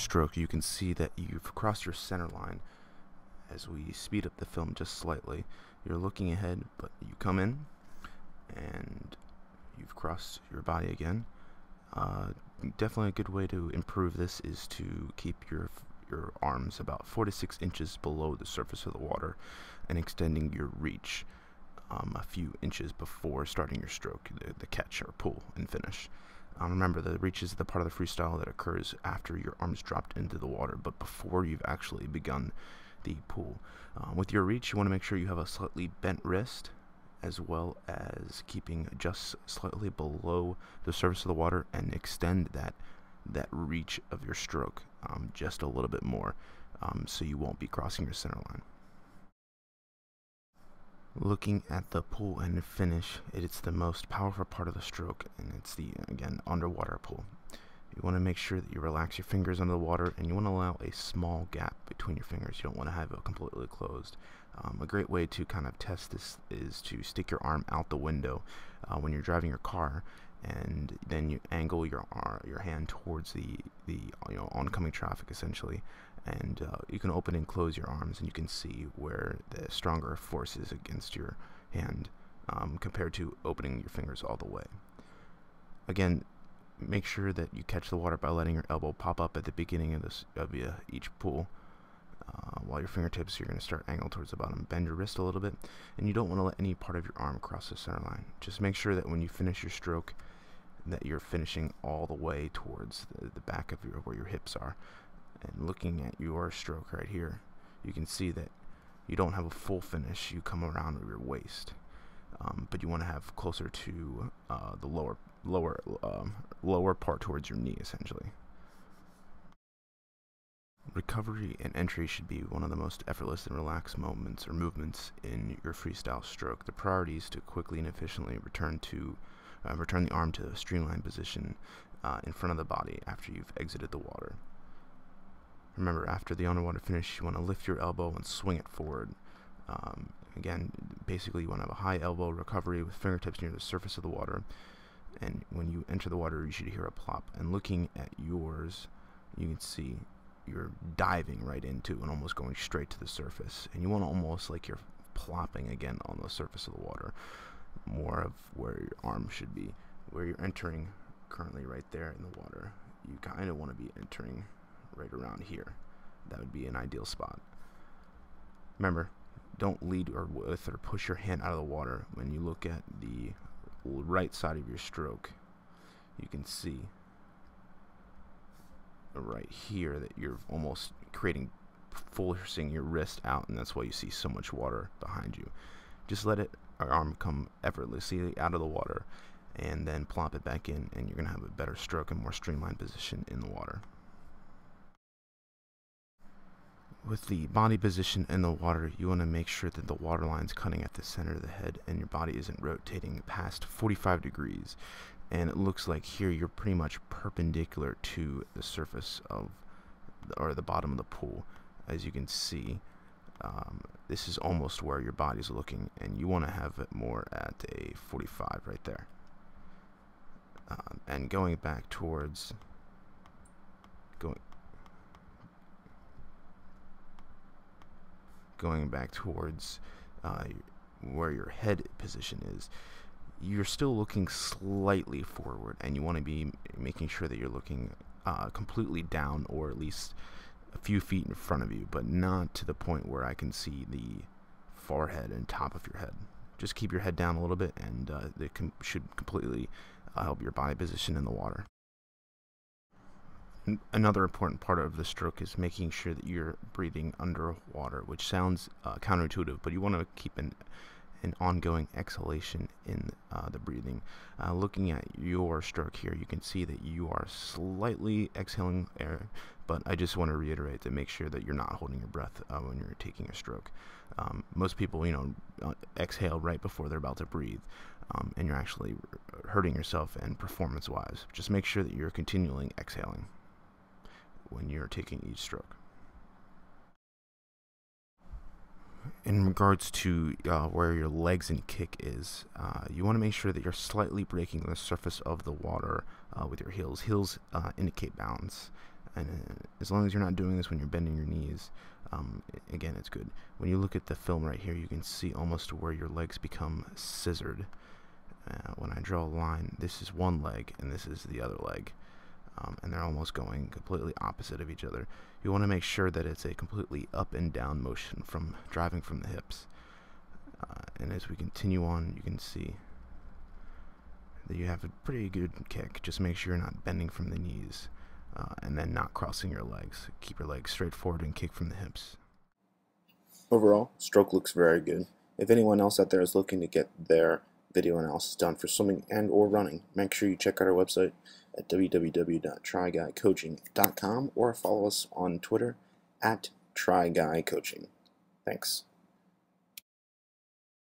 stroke, you can see that you've crossed your center line. As we speed up the film just slightly, you're looking ahead, but you come in and you've crossed your body again. Definitely a good way to improve this is to keep your arms about 4 to 6 inches below the surface of the water and extending your reach a few inches before starting your stroke, the catch or pull and finish. Remember, the reach is the part of the freestyle that occurs after your arms dropped into the water, but before you've actually begun the pull. With your reach, you want to make sure you have a slightly bent wrist, as well as keeping just slightly below the surface of the water, and extend that reach of your stroke just a little bit more, so you won't be crossing your center line. Looking at the pull and finish, it's the most powerful part of the stroke, and it's the, again, underwater pull. You want to make sure that you relax your fingers under the water, and you want to allow a small gap between your fingers. You don't want to have it completely closed. A great way to kind of test this is to stick your arm out the window when you're driving your car, and then you angle your hand towards the oncoming traffic, essentially, and you can open and close your arms, and you can see where the stronger force is against your hand compared to opening your fingers all the way. Again, make sure that you catch the water by letting your elbow pop up at the beginning of each pull. While your fingertips, you're going to start angled towards the bottom. Bend your wrist a little bit, and you don't want to let any part of your arm cross the center line. Just make sure that when you finish your stroke, that you're finishing all the way towards the back of where your hips are. And looking at your stroke right here, you can see that you don't have a full finish. You come around your waist, but you want to have closer to the lower part towards your knee, essentially. Recovery and entry should be one of the most effortless and relaxed moments or movements in your freestyle stroke. The priority is to quickly and efficiently return the arm to a streamlined position in front of the body after you've exited the water. Remember, after the underwater finish, you want to lift your elbow and swing it forward. Again, basically you want to have a high elbow recovery with fingertips near the surface of the water, and when you enter the water, you should hear a plop. And looking at yours, you can see you're diving right into and almost going straight to the surface, and you want to almost like you're plopping again on the surface of the water, more of where your arm should be. Where you're entering currently right there in the water, you kind of want to be entering right around here. That would be an ideal spot. Remember, don't lead or push your hand out of the water. When you look at the right side of your stroke, you can see right here that you're almost forcing your wrist out, and that's why you see so much water behind you. Just let our arm come effortlessly out of the water, and then plop it back in, and you're going to have a better stroke and more streamlined position in the water. With the body position in the water, you want to make sure that the water line's cutting at the center of the head and your body isn't rotating past 45 degrees. And it looks like here you're pretty much perpendicular to the surface of, or the bottom of the pool. As you can see, this is almost where your body's looking, and you want to have it more at a 45 right there. And going back towards where your head position is, you're still looking slightly forward, and you want to be making sure that you're looking completely down, or at least a few feet in front of you, but not to the point where I can see the forehead and top of your head. Just keep your head down a little bit, and it should completely help your body position in the water. Another important part of the stroke is making sure that you're breathing underwater, which sounds counterintuitive, but you want to keep an ongoing exhalation in the breathing. Looking at your stroke here, you can see that you are slightly exhaling air, but I just want to reiterate to make sure that you're not holding your breath when you're taking a stroke. Most people, exhale right before they're about to breathe, and you're actually hurting yourself and performance-wise. Just make sure that you're continually exhaling when you're taking each stroke. In regards to where your legs and kick is, you want to make sure that you're slightly breaking the surface of the water with your heels. Heels indicate balance. And as long as you're not doing this when you're bending your knees, again, it's good. When you look at the film right here, you can see almost where your legs become scissored. When I draw a line, this is one leg and this is the other leg, and they're almost going completely opposite of each other. You want to make sure that it's a completely up and down motion from driving from the hips. And as we continue on, you can see that you have a pretty good kick. Just make sure you're not bending from the knees, and then not crossing your legs. Keep your legs straight forward and kick from the hips. Overall, stroke looks very good. If anyone else out there is looking to get their video analysis done for swimming and or running, make sure you check out our website at www.TriGuyCoaching.com or follow us on Twitter at TriGuyCoaching. Thanks.